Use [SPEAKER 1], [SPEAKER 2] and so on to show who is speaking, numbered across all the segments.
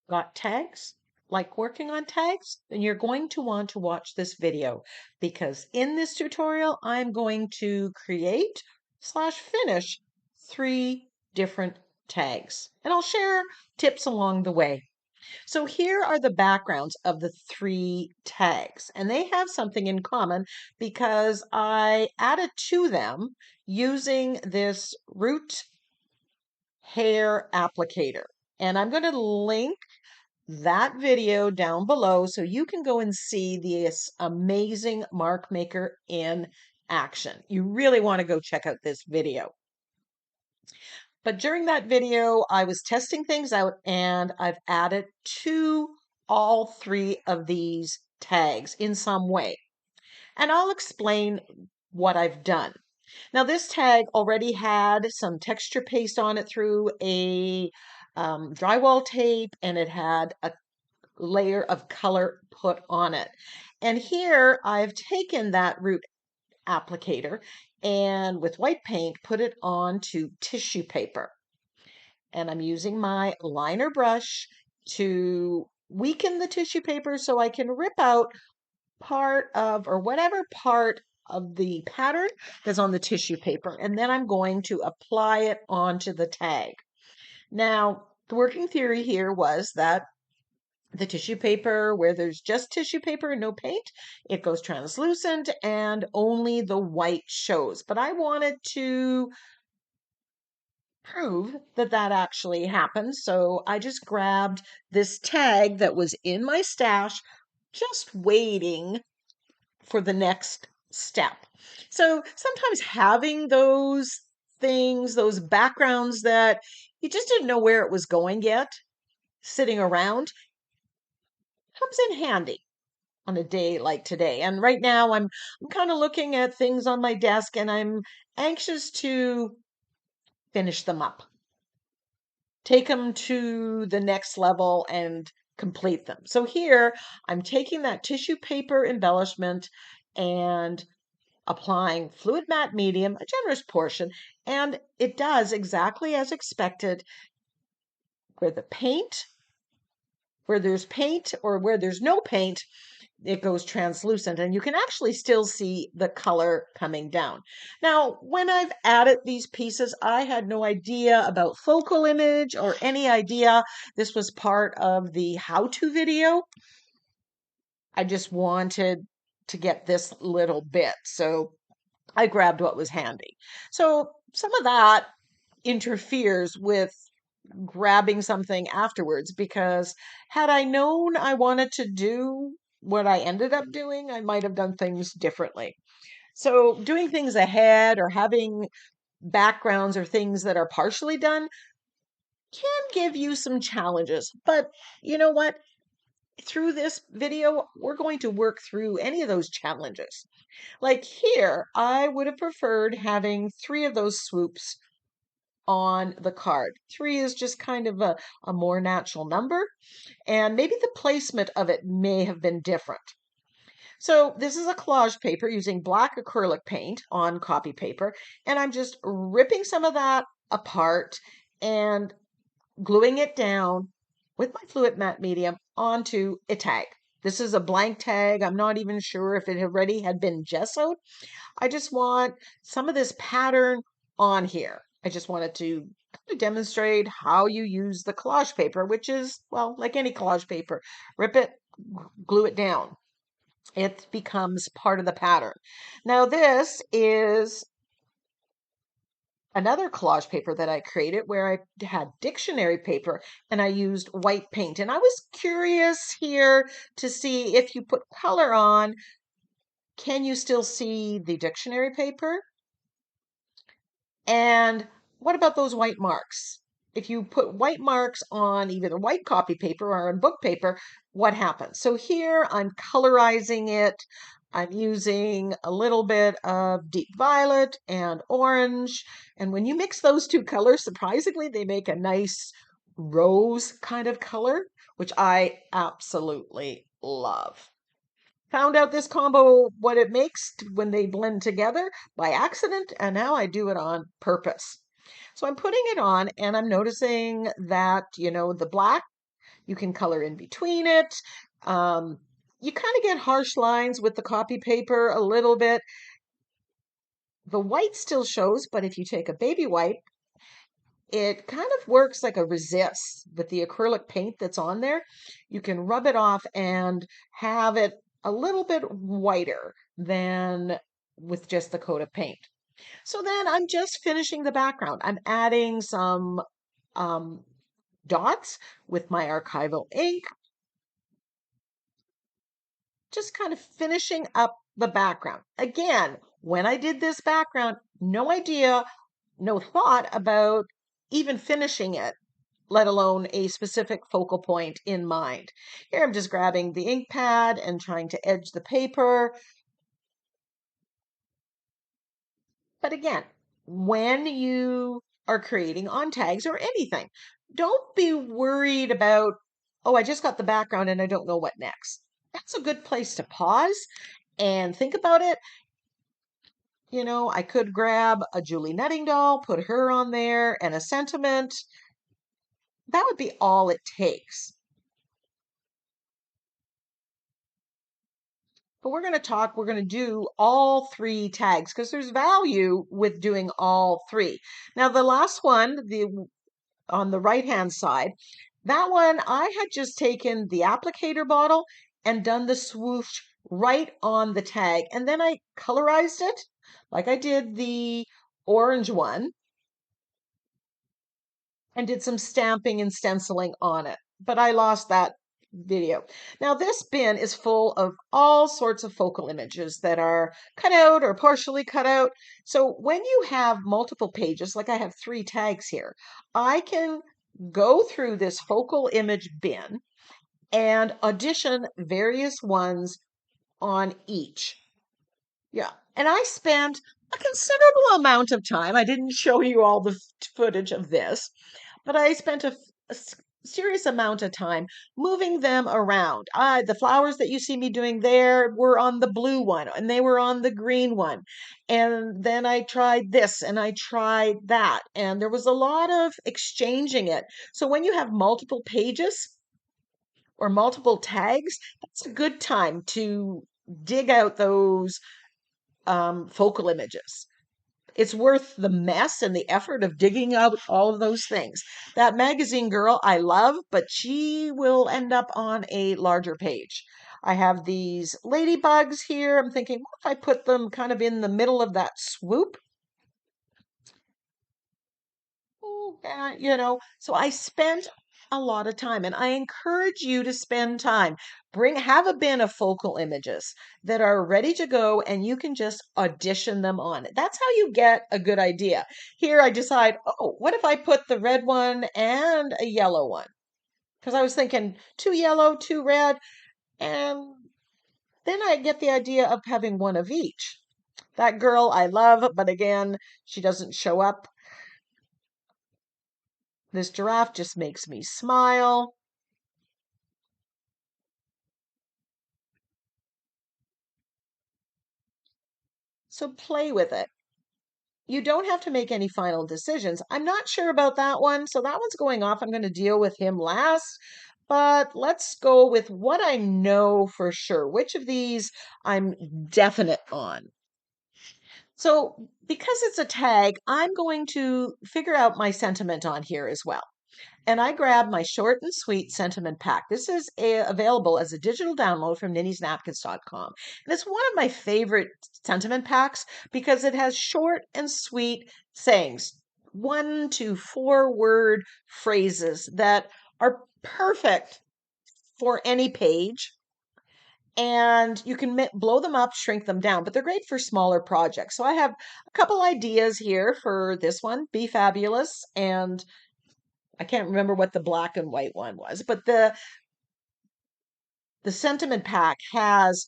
[SPEAKER 1] Got tags? Like working on tags? Then you're going to want to watch this video because in this tutorial, I'm going to create slash finish 3 different tags. And I'll share tips along the way. So here are the backgrounds of the 3 tags, and they have something in common because I added to them using this root hair applicator. And I'm going to link that video down below so you can go and see this amazing mark maker in action. You really want to go check out this video. But during that video, I was testing things out and I've added to all 3 of these tags in some way. And I'll explain what I've done. Now, this tag already had some texture paste on it through a drywall tape, and it had a layer of color put on it. And here I've taken that root applicator and with white paint put it onto tissue paper. And I'm using my liner brush to weaken the tissue paper so I can rip out part of, or whatever part of the pattern that's on the tissue paper. And then I'm going to apply it onto the tag. Now, the working theory here was that the tissue paper, where there's just tissue paper and no paint, it goes translucent and only the white shows. But I wanted to prove that that actually happened. So I just grabbed this tag that was in my stash, just waiting for the next step. So sometimes having those things, those backgrounds that you just didn't know where it was going yet, sitting around, comes in handy on a day like today. And right now I'm kind of looking at things on my desk and I'm anxious to finish them up. Take them to the next level and complete them. So here I'm taking that tissue paper embellishment and applying fluid matte medium, a generous portion, and it does exactly as expected. Where there's paint or where there's no paint, it goes translucent and you can actually still see the color coming down. Now, when I've added these pieces, I had no idea about focal image or any idea this was part of the how-to video. I just wanted to get this little bit, so I grabbed what was handy. So some of that interferes with grabbing something afterwards because had I known I wanted to do what I ended up doing, I might have done things differently. So doing things ahead or having backgrounds or things that are partially done can give you some challenges. But you know what? Through this video, we're going to work through any of those challenges. Like here, I would have preferred having 3 of those swoops on the card. 3 is just kind of a more natural number, and maybe the placement of it may have been different. So this is a collage paper using black acrylic paint on copy paper, and I'm just ripping some of that apart and gluing it down with my fluid matte medium onto a tag. This is a blank tag. I'm not even sure if it already had been gessoed. I just want some of this pattern on here. I just wanted to demonstrate how you use the collage paper, which is, well, like any collage paper. Rip it, glue it down. It becomes part of the pattern. Now, this is another collage paper that I created where I had dictionary paper and I used white paint. And I was curious here to see if you put color on, can you still see the dictionary paper? And what about those white marks? If you put white marks on either white copy paper or on book paper, what happens? So here I'm colorizing it. I'm using a little bit of deep violet and orange. And when you mix those 2 colors, surprisingly, they make a nice rose kind of color, which I absolutely love. Found out this combo, what it makes when they blend together by accident, and now I do it on purpose. So I'm putting it on and I'm noticing that, the black You can color in between it. You kind of get harsh lines with the copy paper a little bit. The white still shows, but if you take a baby wipe, it kind of works like a resist with the acrylic paint that's on there. You can rub it off and have it a little bit whiter than with just the coat of paint. So then I'm just finishing the background. I'm adding some um, dots with my archival ink, just kind of finishing up the background. Again, when I did this background, no idea, no thought about even finishing it, let alone a specific focal point in mind. Here I'm just grabbing the ink pad and trying to edge the paper. But again, when you are creating on tags or anything, don't be worried about, oh, I just got the background and I don't know what next. That's a good place to pause and think about it. I could grab a Julie Nutting doll, put her on there, and a sentiment. That would be all it takes. But we're going to do all three tags because there's value with doing all three. Now, the last one, on the right-hand side, that one I had just taken the applicator bottle and done the swoosh right on the tag. And then I colorized it like I did the orange one and did some stamping and stenciling on it. But I lost that video. Now, this bin is full of all sorts of focal images that are cut out or partially cut out. So when you have multiple pages, like I have 3 tags here, I can go through this focal image bin and audition various ones on each. Yeah. And I spent a considerable amount of time. I didn't show you all the footage of this, but I spent a serious amount of time moving them around. The flowers that you see me doing there were on the blue one, and they were on the green one. And then I tried this and I tried that. And there was a lot of exchanging it. So when you have multiple pages or multiple tags, that's a good time to dig out those focal images. It's worth the mess and the effort of digging out all of those things. That magazine girl I love, but she will end up on a larger page. I have these ladybugs here. I'm thinking, what if I put them kind of in the middle of that swoop? So I spent a lot of time and I encourage you to spend time. Have a bin of focal images that are ready to go and you can just audition them on. That's how you get a good idea. Here I decide, oh, what if I put the red one and a yellow one? Because I was thinking 2 yellow, 2 red, and then I get the idea of having one of each. That girl I love, but again, she doesn't show up. This giraffe just makes me smile. So play with it. You don't have to make any final decisions. I'm not sure about that one, so that one's going off. I'm going to deal with him last. But let's go with what I know for sure. Which of these I'm definite on? So because it's a tag, I'm going to figure out my sentiment on here as well. And I grabbed my short and sweet sentiment pack. This is available as a digital download from NINNYSNAPKINS.com. And it's one of my favorite sentiment packs because it has short and sweet sayings, 1 to 4 word phrases that are perfect for any page. And you can blow them up, shrink them down, but they're great for smaller projects. So I have a couple ideas here for this one, Be Fabulous, and I can't remember what the black and white one was, but the sentiment pack has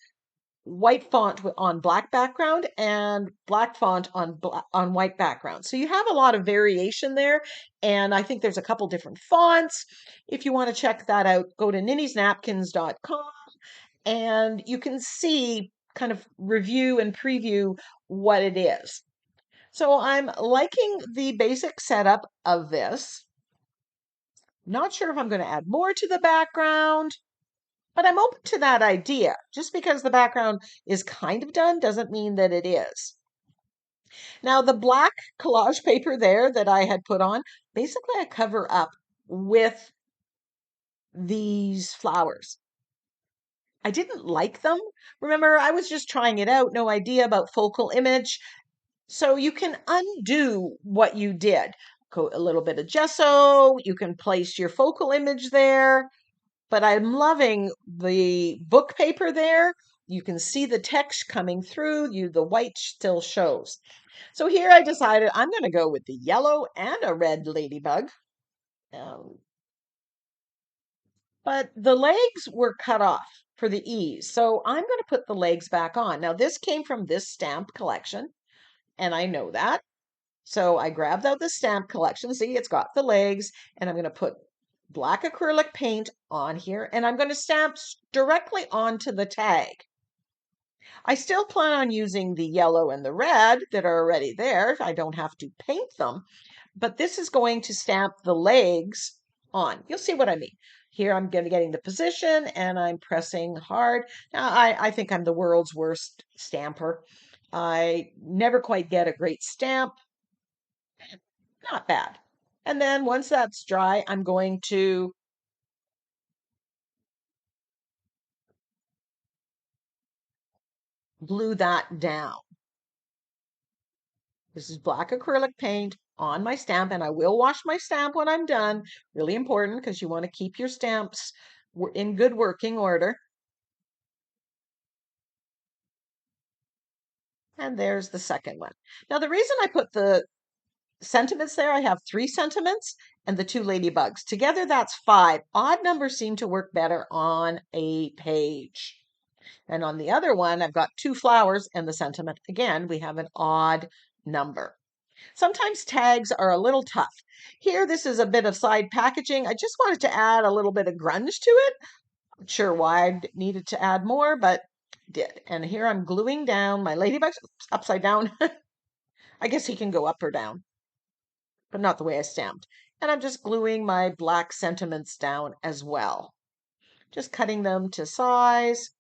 [SPEAKER 1] white font on black background and black font on white background. So you have a lot of variation there, and I think there's a couple different fonts. If you want to check that out, go to NINNYSNAPKINS.com and you can see kind of review and preview what it is. So I'm liking the basic setup of this. Not sure if I'm going to add more to the background, but I'm open to that idea. Just because the background is kind of done doesn't mean that it is. Now, the black collage paper there that I had put on, basically I cover up with these flowers. I didn't like them. Remember, I was just trying it out, no idea about focal image. So you can undo what you did. Go a little bit of gesso, you can place your focal image there, but I'm loving the book paper there. You can see the text coming through, the white still shows. So here I decided I'm going to go with the yellow and a red ladybug. Um, but the legs were cut off for the ease. So I'm going to put the legs back on. Now this came from this stamp collection, and I know that. So I grabbed out the stamp collection. See, it's got the legs, and I'm going to put black acrylic paint on here, and I'm going to stamp directly onto the tag. I still plan on using the yellow and the red that are already there. I don't have to paint them, but this is going to stamp the legs on. You'll see what I mean. Here I'm getting the position and I'm pressing hard. Now I think I'm the world's worst stamper. I never quite get a great stamp. Not bad. And then once that's dry, I'm going to glue that down. This is black acrylic paint on my stamp, and I will wash my stamp when I'm done. Really important because you want to keep your stamps in good working order. And there's the second one. Now, the reason I put the sentiments there, I have 3 sentiments and the 2 ladybugs. Together, that's 5. Odd numbers seem to work better on a page. And on the other one, I've got 2 flowers and the sentiment. Again, we have an odd number. Sometimes tags are a little tough. Here, this is a bit of side packaging. I just wanted to add a little bit of grunge to it. Not sure why I needed to add more, but did. And here I'm gluing down my ladybugs upside down. I guess he can go up or down, but not the way I stamped. And I'm just gluing my black sentiments down as well. Just cutting them to size.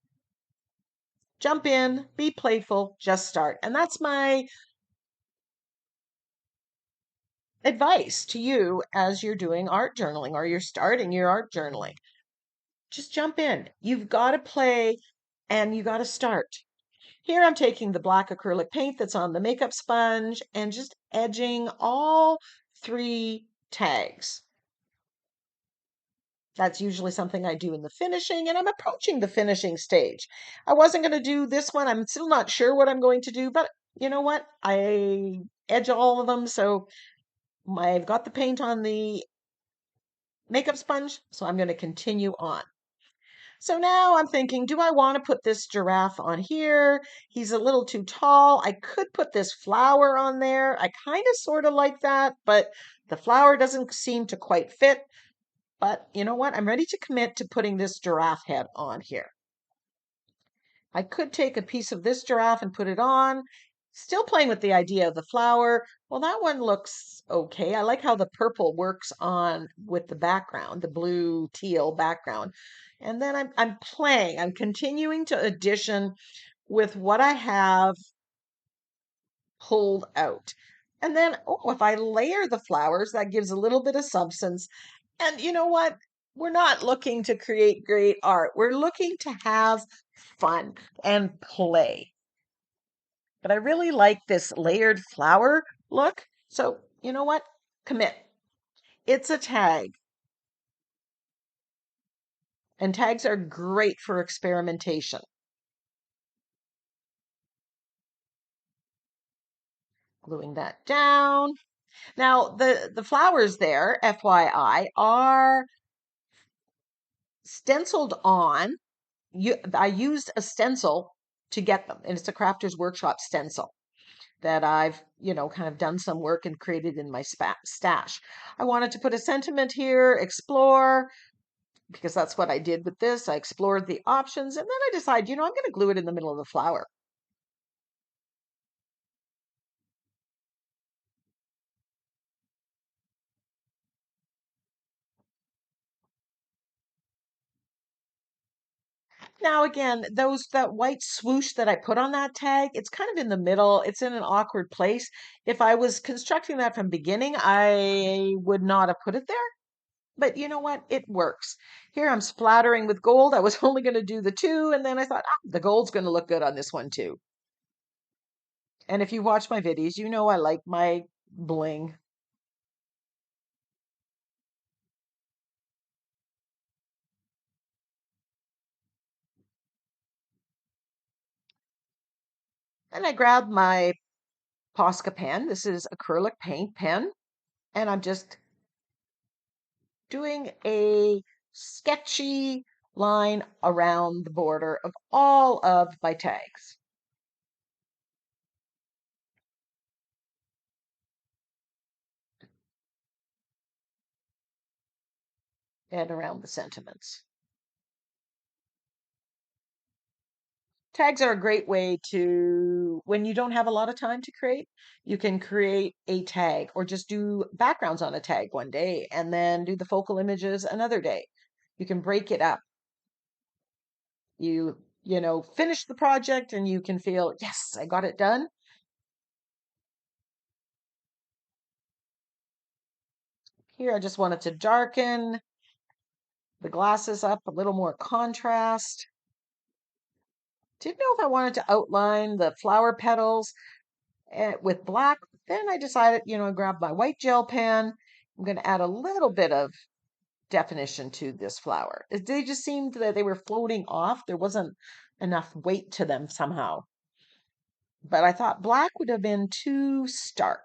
[SPEAKER 1] Jump in, be playful, just start. And that's my advice to you as you're doing art journaling or you're starting your art journaling. Just jump in. You've got to play and you got to start. Here I'm taking the black acrylic paint that's on the makeup sponge and just edging all 3 tags. That's usually something I do in the finishing, and I'm approaching the finishing stage. I wasn't going to do this one. I'm still not sure what I'm going to do, but you know what? I edge all of them, so I've got the paint on the makeup sponge, so I'm going to continue on. So now I'm thinking, do I want to put this giraffe on here? He's a little too tall. I could put this flower on there. I kind of sort of like that, but the flower doesn't seem to quite fit. But you know what? I'm ready to commit to putting this giraffe head on here. I could take a piece of this giraffe and put it on. Still playing with the idea of the flower. Well, that one looks okay. I like how the purple works on with the background, the blue teal background. And then I'm continuing to addition with what I have pulled out. And then, oh, if I layer the flowers, that gives a little bit of substance. And you know what? We're not looking to create great art. We're looking to have fun and play. But I really like this layered flower look. So, you know what? Commit. It's a tag. And tags are great for experimentation. Gluing that down. Now, the flowers there, FYI, are stenciled on. I used a stencil to get them, and it's a Crafter's Workshop stencil that I've, kind of done some work and created in my stash. I wanted to put a sentiment here, explore, because that's what I did with this. I explored the options, and then I decided, I'm going to glue it in the middle of the flower. Now again, that white swoosh that I put on that tag, it's kind of in the middle. It's in an awkward place. If I was constructing that from beginning, I would not have put it there. But you know what? It works. Here I'm splattering with gold. I was only going to do the two, and then I thought, the gold's going to look good on this one too. And if you watch my videos, you know I like my bling. And I grabbed my Posca pen. This is acrylic paint pen. And I'm just doing a sketchy line around the border of all of my tags and around the sentiments. Tags are a great way to, when you don't have a lot of time to create, you can create a tag or just do backgrounds on a tag one day and then do the focal images another day. You can break it up. You finish the project and you can feel, yes, I got it done. Here, I just wanted to darken the glasses up, a little more contrast. Didn't know if I wanted to outline the flower petals with black. Then I decided, I grabbed my white gel pen. I'm going to add a little bit of definition to this flower. They just seemed that they were floating off. There wasn't enough weight to them somehow. But I thought black would have been too stark.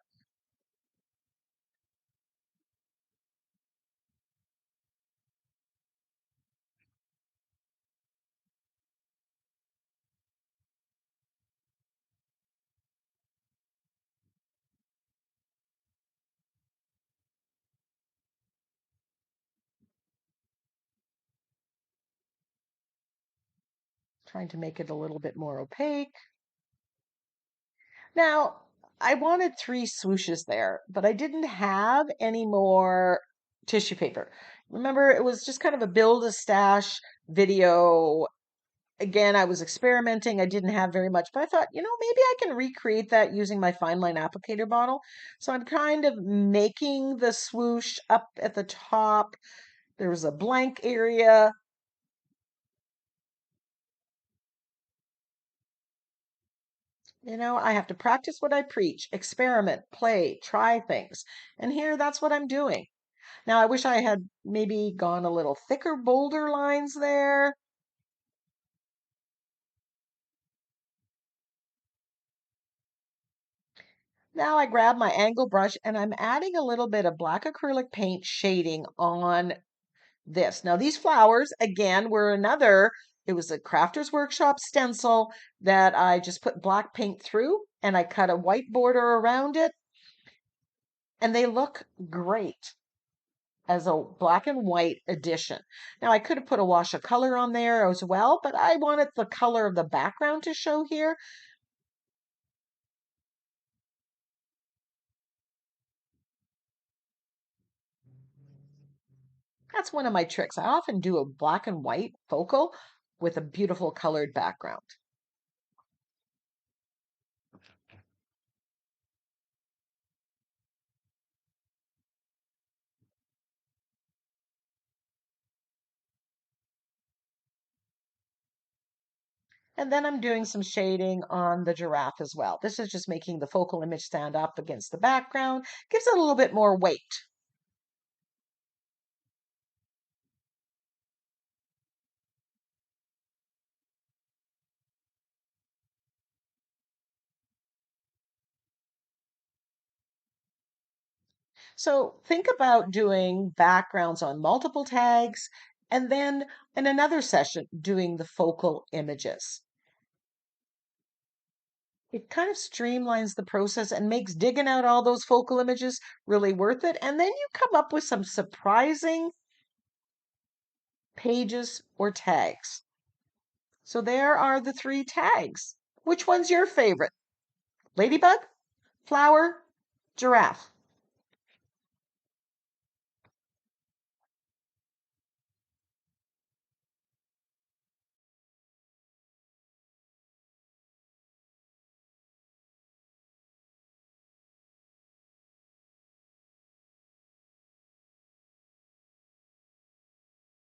[SPEAKER 1] Trying to make it a little bit more opaque. Now, I wanted three swooshes there, but I didn't have any more tissue paper. Remember, it was just kind of a build a stash video. Again, I was experimenting. I didn't have very much, but I thought, maybe I can recreate that using my fine line applicator bottle. So I'm kind of making the swoosh up at the top. There was a blank area. I have to practice what I preach, experiment, play, try things. And here, that's what I'm doing. Now, I wish I had maybe gone a little thicker, bolder lines there. Now I grab my angle brush and I'm adding a little bit of black acrylic paint shading on this. Now, these flowers, again, it was a Crafter's Workshop stencil that I just put black paint through and I cut a white border around it. And they look great as a black and white edition. Now, I could have put a wash of color on there as well, but I wanted the color of the background to show here. That's one of my tricks. I often do a black and white focal with a beautiful colored background. And then I'm doing some shading on the giraffe as well. This is just making the focal image stand up against the background, gives it a little bit more weight. So think about doing backgrounds on multiple tags and then in another session doing the focal images. It kind of streamlines the process and makes digging out all those focal images really worth it. And then you come up with some surprising pages or tags. So there are the three tags. Which one's your favorite? Ladybug, flower, giraffe.